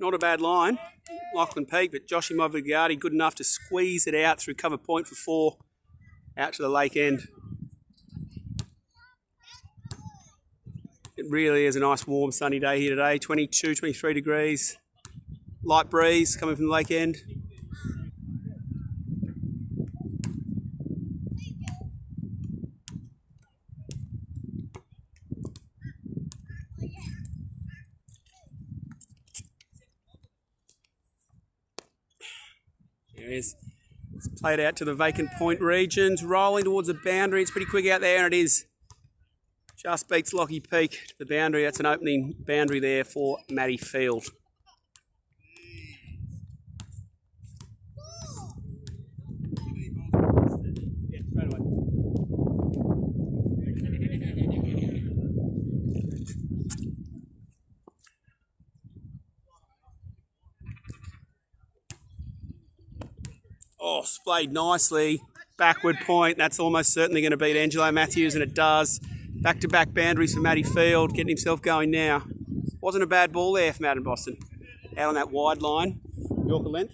Not a bad line, Lachlan Peak, but Joshy Movigliardi good enough to squeeze it out through cover point for 4 out to the lake end. It really is a nice warm sunny day here today, 22, 23 degrees. Light breeze coming from the lake end. There it is. It's played out to the vacant point regions, rolling towards the boundary. It's pretty quick out there, and it is. Just beats Lockie Peak to the boundary. That's an opening boundary there for Matty Field. Yeah, straight away. Oh, splayed nicely. Backward point. That's almost certainly going to beat Angelo Matthews, and it does. Back-to-back boundaries for Matty Field, getting himself going now. Wasn't a bad ball there from Adam Boston. Out on that wide line. Yorker length.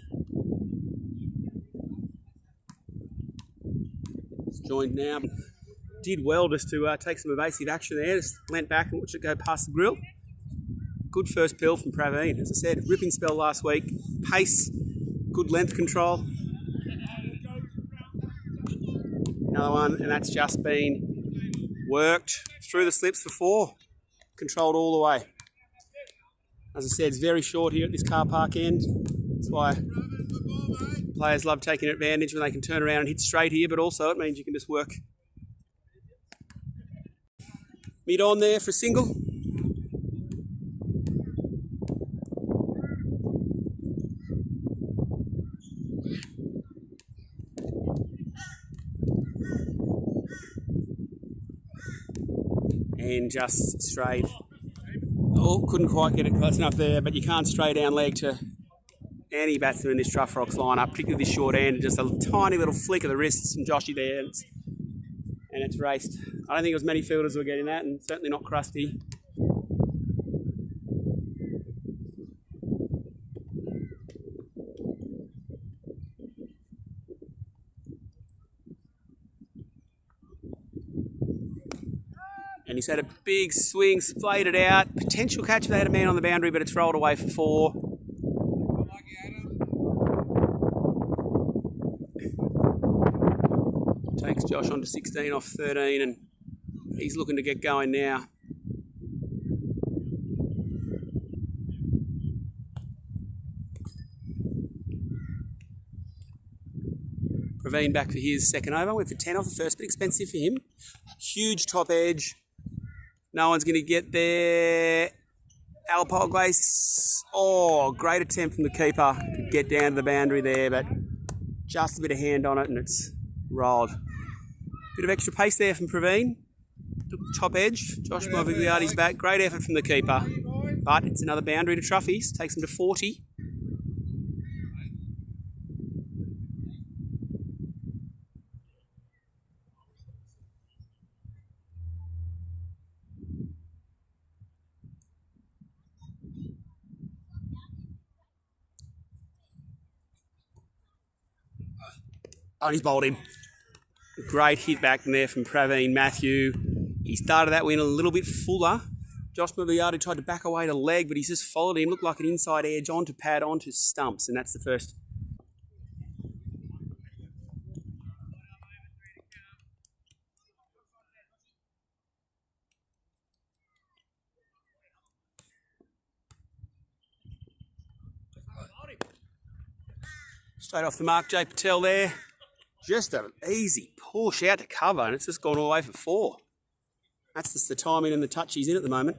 It's joined now. Did well just to take some evasive action there. Just leant back and watched it go past the grill. Good first pill from Praveen. As I said, ripping spell last week. Pace, good length control. Another one, and that's just been worked through the slips for 4. Controlled all the way. As I said, it's very short here at this car park end. That's why players love taking advantage when they can turn around and hit straight here, but also it means you can just work mid on there for a single. And just straight. Oh, couldn't quite get it close enough there, but you can't stray down leg to any batsman in this Troughrocks lineup, particularly this short end. Just a tiny little flick of the wrists from Joshy there, and it's raced. I don't think it was many fielders who were getting that, and certainly not Krusty. And he's had a big swing, splayed it out. Potential catch if they had a man on the boundary, but it's rolled away for 4. Takes Josh on to 16 off 13, and he's looking to get going now. Praveen back for his second over. Went for 10 off the first, but expensive for him. Huge top edge. No one's going to get there. Alpine Glace. Oh, great attempt from the keeper to get down to the boundary there, but just a bit of hand on it and it's rolled. Bit of extra pace there from Praveen. Took the top edge. Josh Movigliardi's back. Great effort from the keeper. But it's another boundary to Truffy's. Takes him to 40. Oh, he's bowled him. Great hit back there from Praveen Matthew. He started that win a little bit fuller. Josh Movigliardi tried to back away to leg, but he's just followed him. Looked like an inside edge onto pad, onto stumps, and that's the first. Straight off the mark, Jay Patel there. Just an easy push out to cover, and it's just gone all the way for 4. That's just the timing and the touch he's in at the moment.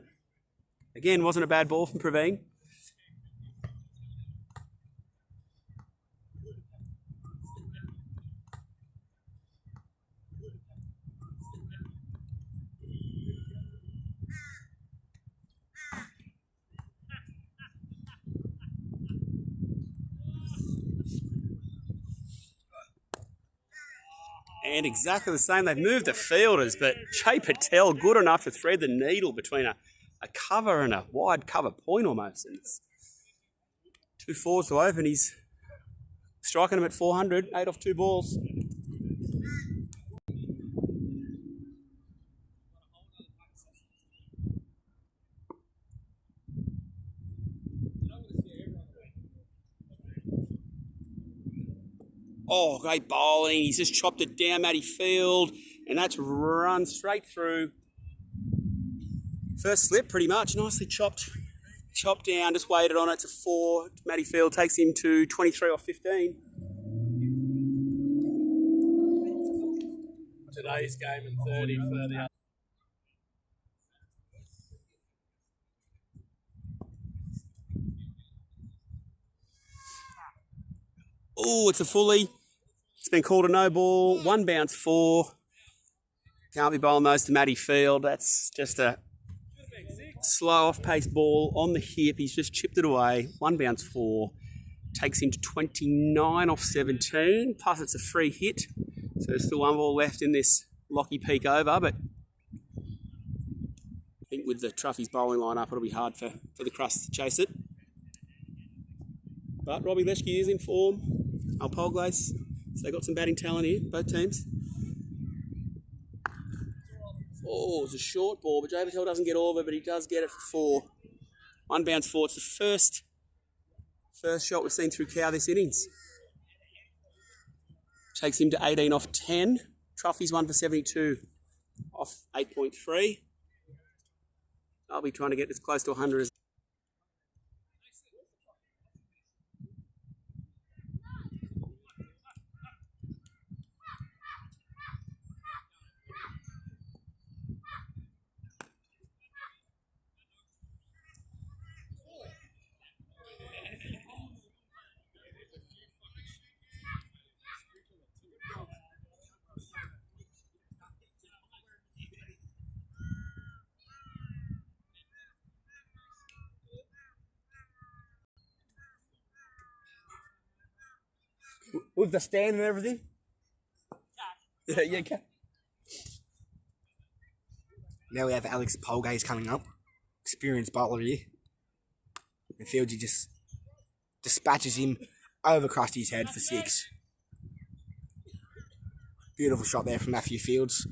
Again, wasn't a bad ball from Praveen. And exactly the same. They've moved the fielders, but Jay Patel good enough to thread the needle between a cover and a wide cover point almost. And 2 fours to open. He's striking him at 400, 8 off 2 balls. Oh, great bowling. He's just chopped it down, Matty Field, and that's run straight through. First slip, pretty much. Nicely chopped down, just waited on it to 4. Matty Field takes him to 23 off 15. Today's game and 30 for the other. Oh, it's a fully. It's been called a no ball. 1 bounce 4. Can't be bowling those to Matty Field. That's just a slow off-pace ball on the hip. He's just chipped it away. 1 bounce 4. Takes him to 29 off 17. Plus it's a free hit. So there's still 1 ball left in this Lockie Peak over. But I think with the Truffy's bowling line up, it'll be hard for the Crust to chase it. But Robbie Leschke is in form. Alpolglace. So they've got some batting talent here, both teams. Oh, it's a short ball, but Jay Patel doesn't get over, but he does get it for 4. 1 bounce 4. It's the first shot we've seen through Cow this innings. Takes him to 18 off 10. Truffy's 1 for 72 off 8.3. I'll be trying to get as close to 100 as with the stand and everything. Yeah, okay. Now we have Alex Polgaze coming up. Experienced bowler here. And Fieldsy just dispatches him over Krusty's head for 6. Beautiful shot there from Matthew Fields.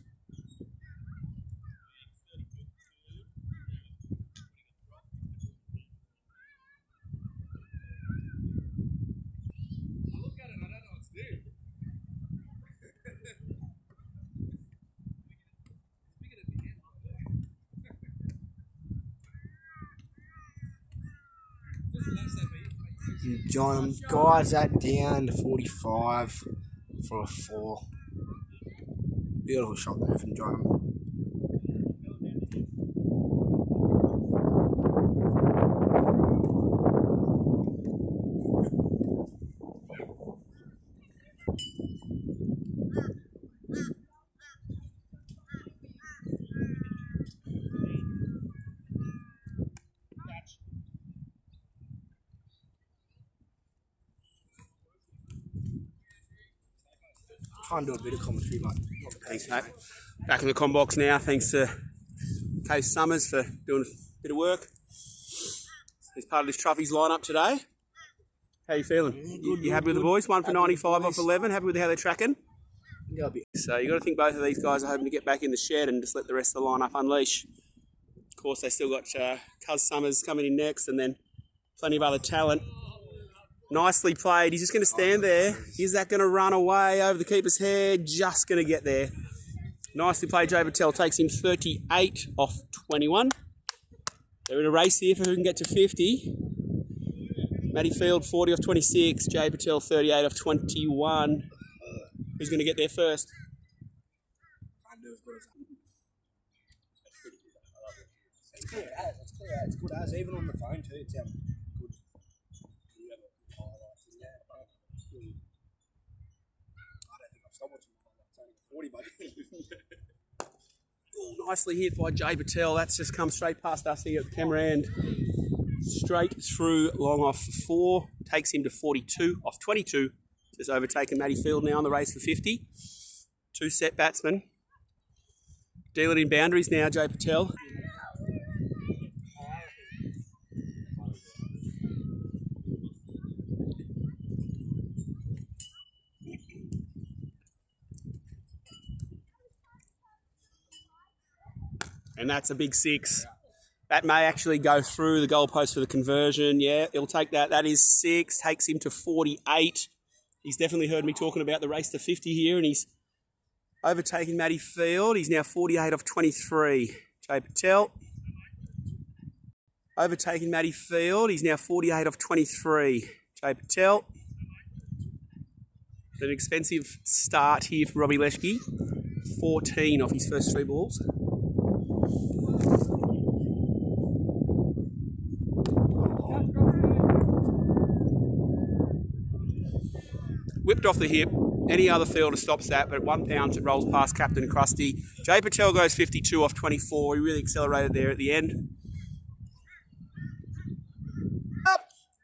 John guides that down to 45 for a 4. Beautiful shot there from John. Try and do a bit of commentary, but Thanks, mate. Back in the comm box now, thanks to Case Summers for doing a bit of work. He's part of this Truffy's lineup today. How you feeling? You happy with the boys? 1 for 95 off 11. Happy with how they're tracking? yeah, a bit. So you got to think both of these guys are hoping to get back in the shed and just let the rest of the lineup unleash. Of course, they still got Cuz Summers coming in next, and then plenty of other talent. Nicely played. He's just going to stand there. Is that going to run away over the keeper's head? Just going to get there. Nicely played. Jay Patel takes him 38 off 21. They're in a race here for who can get to 50. Matty Field 40 off 26. Jay Patel 38 off 21. Who's going to get there first? It's clear as. It's good as. Even on the phone too. It's good. I don't think I've stopped watching the highlights. It's only 40, but Oh, nicely hit by Jay Patel. That's just come straight past us here at the camera end. Straight through, long off for 4. Takes him to 42 off 22. Just overtaken Matty Field now on the race for 50. 2 set batsmen. Deal it in boundaries now, Jay Patel. And that's a big 6. That may actually go through the goalpost for the conversion. Yeah, he'll take that. That is 6. Takes him to 48. He's definitely heard me talking about the race to 50 here, and he's overtaken Matty Field. He's now 48 off 23. Jay Patel. Overtaking Matty Field. He's now 48 off 23. Jay Patel. An expensive start here for Robbie Leschke. 14 off his first 3 balls. Whipped off the hip. Any other fielder stops that, but at 1 pound it rolls past Captain Krusty. Jay Patel goes 52 off 24. He really accelerated there at the end.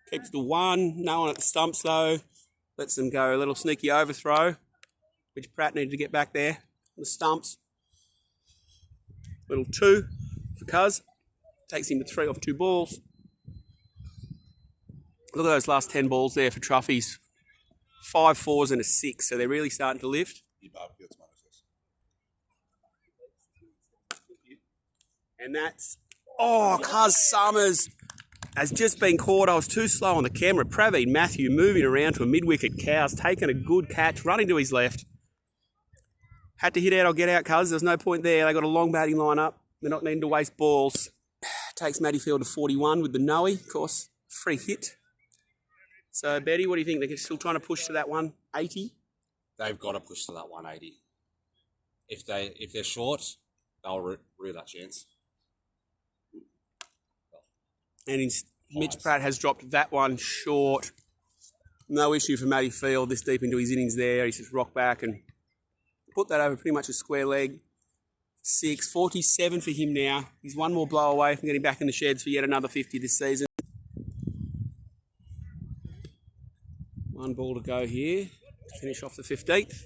Keeps the 1. No one at the stumps though. Lets them go. A little sneaky overthrow, which Pratt needed to get back there. The stumps. Little 2 for Cuz. Takes him to 3 off 2 balls. Look at those last 10 balls there for Truffy's. 5 4s and a 6, so they're really starting to lift. And that's, Cuz Summers has just been caught. I was too slow on the camera. Praveen Matthew moving around to a mid-wicket cows, taking a good catch, running to his left. Had to hit out or get out, Cuz. There's no point there. They got a long batting line-up. They're not needing to waste balls. Takes Matty Field to 41 with the Noe, of course. Free hit. So, Betty, what do you think? They're still trying to push to that 180? They've got to push to that 180. If they're short, they'll rue that chance. And Mitch Pratt has dropped that one short. No issue for Matty Field this deep into his innings there. He's just rocked back and put that over pretty much a square leg. 6, 47 for him now. He's 1 more blow away from getting back in the sheds for yet another 50 this season. 1 ball to go here to finish off the 15th.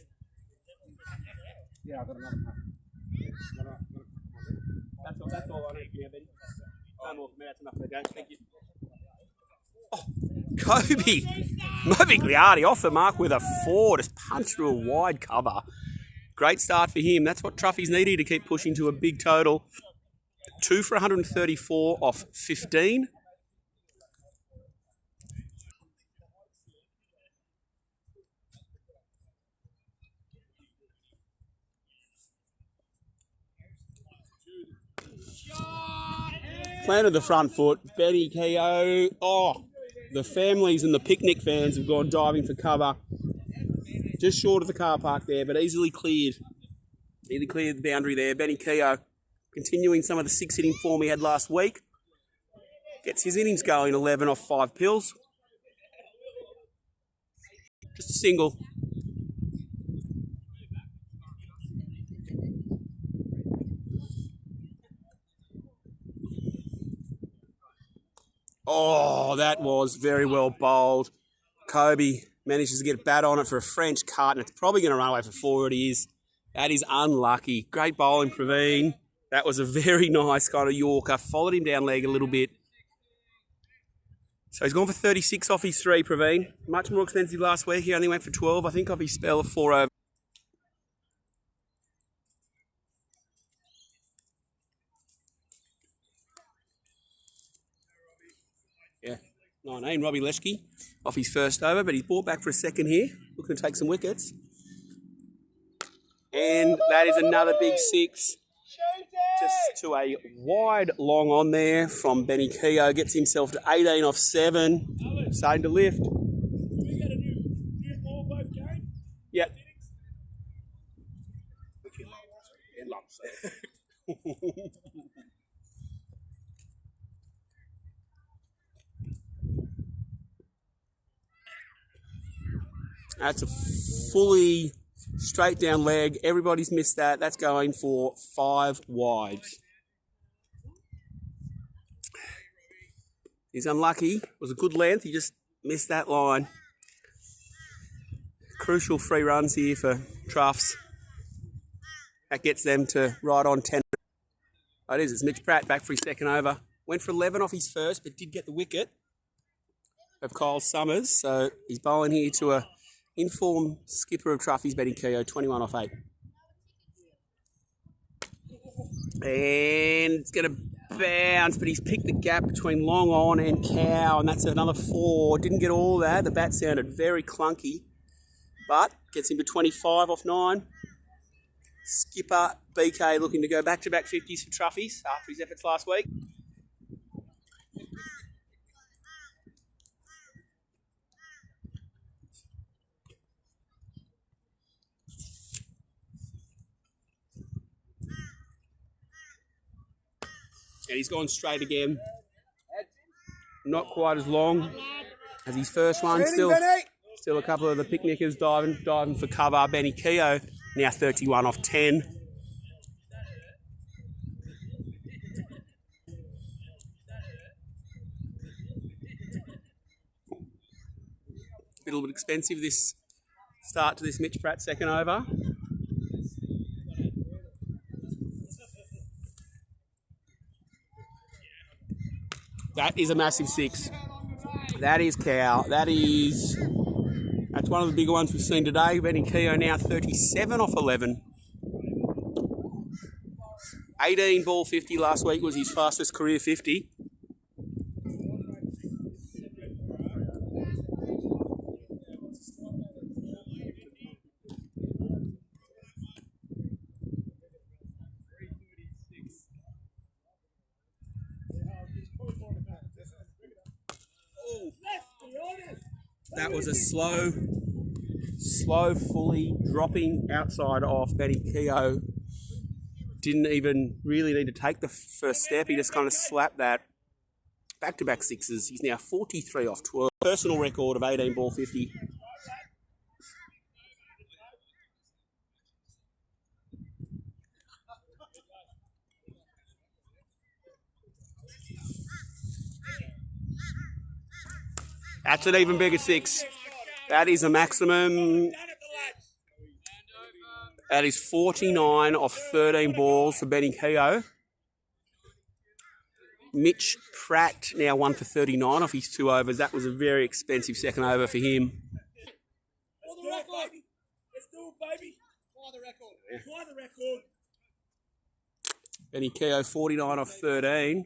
Yeah, I've got another one. That's all I need for you, Betty. No more from me, that's enough for the game. Thank you. Kobe Movigliardi off the mark with a 4, just punched through a wide cover. Great start for him. That's what Truffy's needed to keep pushing to a big total. 2 for 134 off 15. Planted the front foot. Benny Keogh. The families and the picnic fans have gone diving for cover. Just short of the car park there, but easily cleared. Easily cleared the boundary there. Benny Keogh continuing some of the 6-hitting form he had last week. Gets his innings going, 11 off 5 pills. Just a single. That was very well bowled. Kobe manages to get a bat on it for a French cut, and it's probably going to run away for 4. It is. That is unlucky. Great bowling, Praveen. That was a very nice kind of Yorker. Followed him down leg a little bit. So he's gone for 36 off his 3, Praveen. Much more expensive last week. He only went for 12, I think, off his spell of 4 over. Yeah, 19, Robbie Leschke off his first over, but he's brought back for a second here. Looking to take some wickets. And that is another big 6. Just to a wide long on there from Benny Keogh. Gets himself to 18 off 7. Starting to lift. Yep. That's a fully straight down leg. Everybody's missed that. That's going for 5 wides. He's unlucky. It was a good length. He just missed that line. Crucial 3 runs here for Troughs. That gets them to right on 10. Oh, it is. It's Mitch Pratt back for his second over. Went for 11 off his first, but did get the wicket of Kyle Summers. So he's bowling here to a informed skipper of Truffy's, Benny Keogh, 21 off 8. And it's going to bounce, but he's picked the gap between long on and cow, and that's another 4. Didn't get all that. The bat sounded very clunky, but gets him to 25 off 9. Skipper BK looking to go back-to-back 50s for Truffys after his efforts last week. And he's gone straight again. Not quite as long as his first one. Still a couple of the picnickers diving for cover. Benny Keogh now 31 off 10. A little bit expensive this start to this Mitch Pratt second over. That is a massive 6. That is cow. That's one of the bigger ones we've seen today. Benny Keogh now 37 off 11. 18 ball 50 last week was his fastest career 50. That was a slow, fully dropping outside off Benny Keogh. Didn't even really need to take the first step. He just kind of slapped that. Back-to-back 6s. He's now 43 off 12. Personal record of 18 ball 50. That's an even bigger 6. That is a maximum. That is 49 off 13 balls for Benny Keogh. Mitch Pratt now 1 for 39 off his 2 overs. That was a very expensive second over for him. Let's do it, baby. Let's do it, baby. Try the record. Try the record. Benny Keogh 49 off 13.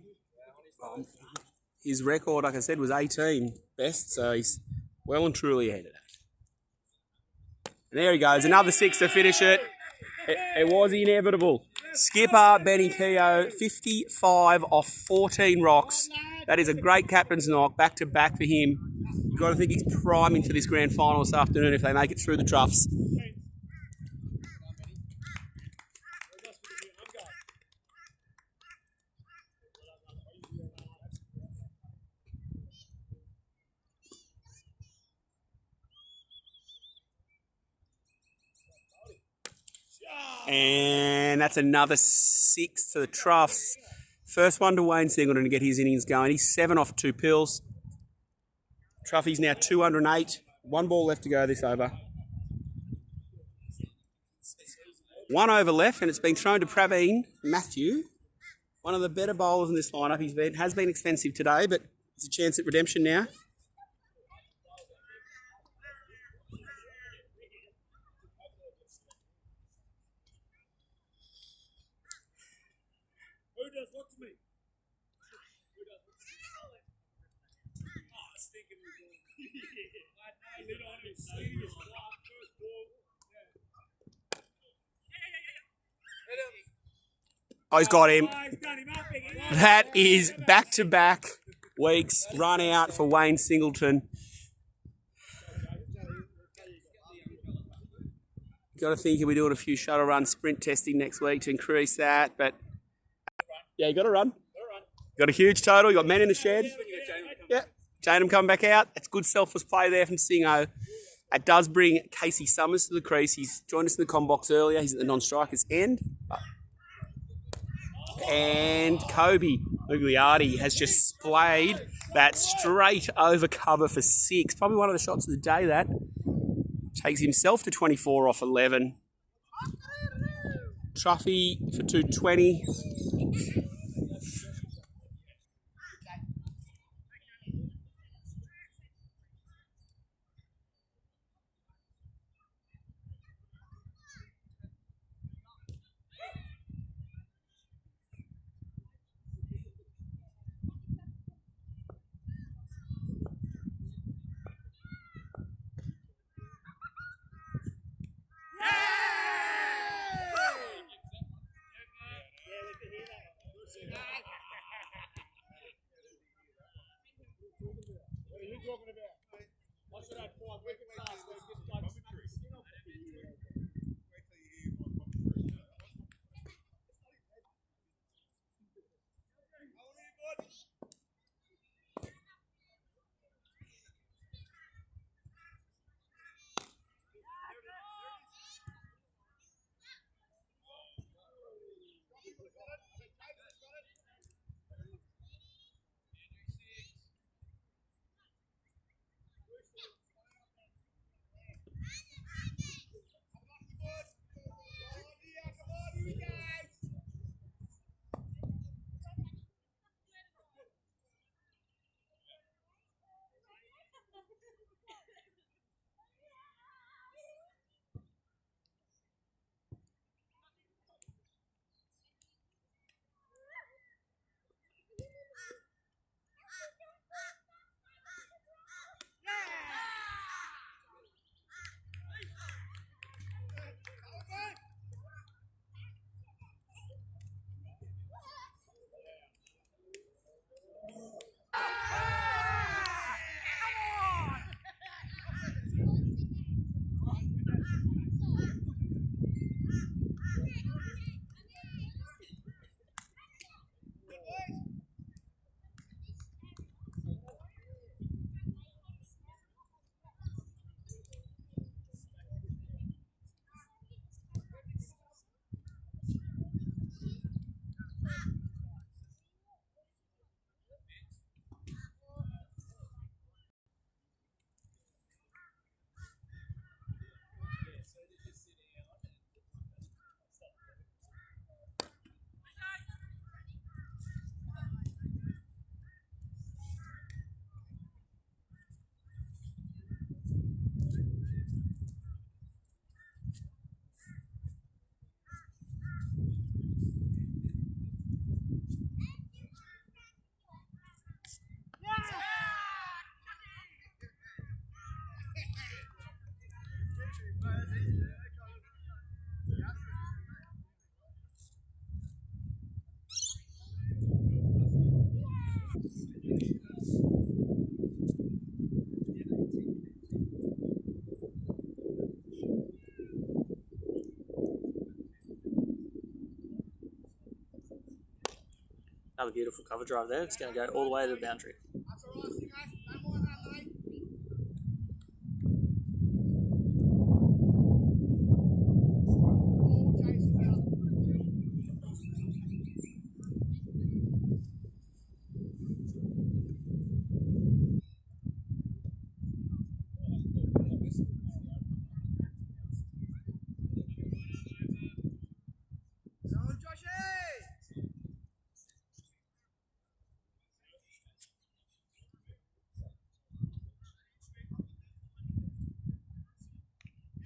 His record, like I said, was 18 best, so he's well and truly ahead of that. And there he goes, another 6 to finish it. It was inevitable. Skipper Benny Keogh, 55 off 14 rocks. That is a great captain's knock, back-to-back for him. You've got to think he's priming for this grand final this afternoon if they make it through the troughs. And that's another 6 to the troughs. First one to Wayne Singleton to get his innings going. He's 7 off 2 pills. Truffy's now 208. 1 ball left to go this over. 1 over left, and it's been thrown to Praveen Matthew. One of the better bowlers in this lineup. Has been expensive today, but it's a chance at redemption now. Oh, he's got him. That is back-to-back weeks run out for Wayne Singleton. Got to think he'll be doing a few shuttle run sprint testing next week to increase that, but yeah, you got to run. Got a huge total. You got men in the shed. Yeah, Janum coming back out. That's good selfless play there from Singo. It does bring Casey Summers to the crease. He's joined us in the comm box earlier. He's at the non-strikers end. And Kobe Mugliardi has just splayed that straight over cover for 6. Probably one of the shots of the day, that. Takes himself to 24 off 11. Truffy for 220. talking about. I should have 5 wickets last week. Just like skin off the Another beautiful cover drive there. It's going to go all the way to the boundary.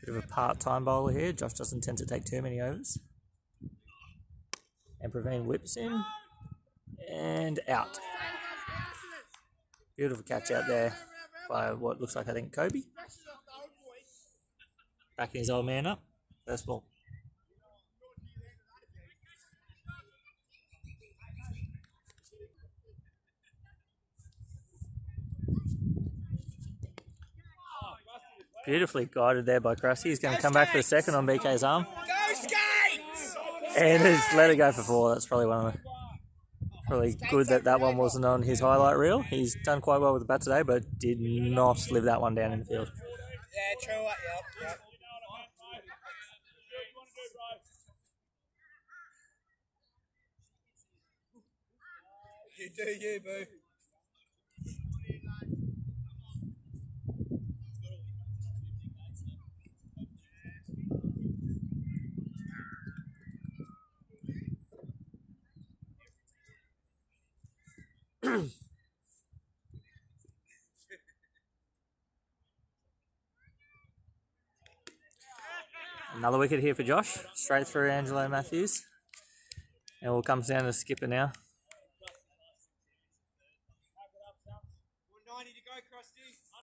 Bit of a part-time bowler here. Josh doesn't tend to take too many overs. And Praveen whips in. And out. Beautiful catch out there by what looks like, I think, Kobe. Backing his old man up. First ball. Beautifully guided there by Krusty. He's going to come back for the second on BK's arm. Go Skates! And he's let it go for 4. That's probably one of the... Really good that one wasn't on his highlight reel. He's done quite well with the bat today, but did not live that one down in the field. Yeah, true. Yep. You do you, boo. Another wicket here for Josh. Straight through Angelo Matthews. And it all comes down to the skipper now.